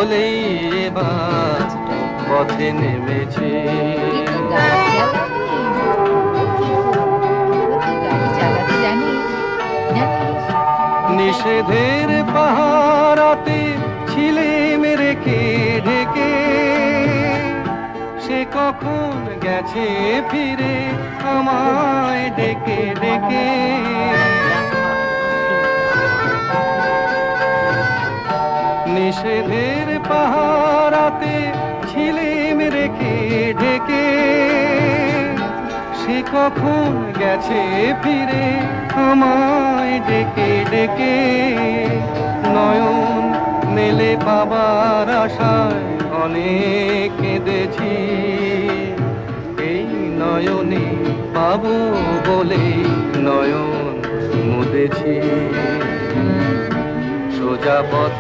বলেই এবার পথে নেমেছে। নিষেধের পাহারাতে ছিলেম রেখে ঢেকে, সে কখন গেছে ফিরে আমায় ডেকে ডেকে। নিষেধের পাহারাতে ছিলেম রেখে ঢেকে, সে কখন গেছে ফিরে আমায় ডেকে ডেকে। নয়ন মেলে পাবার আশায় অনেক কেঁদেছি, এই নয়নে পাবো বলে নয়ন মুদেছি। সোজা পথ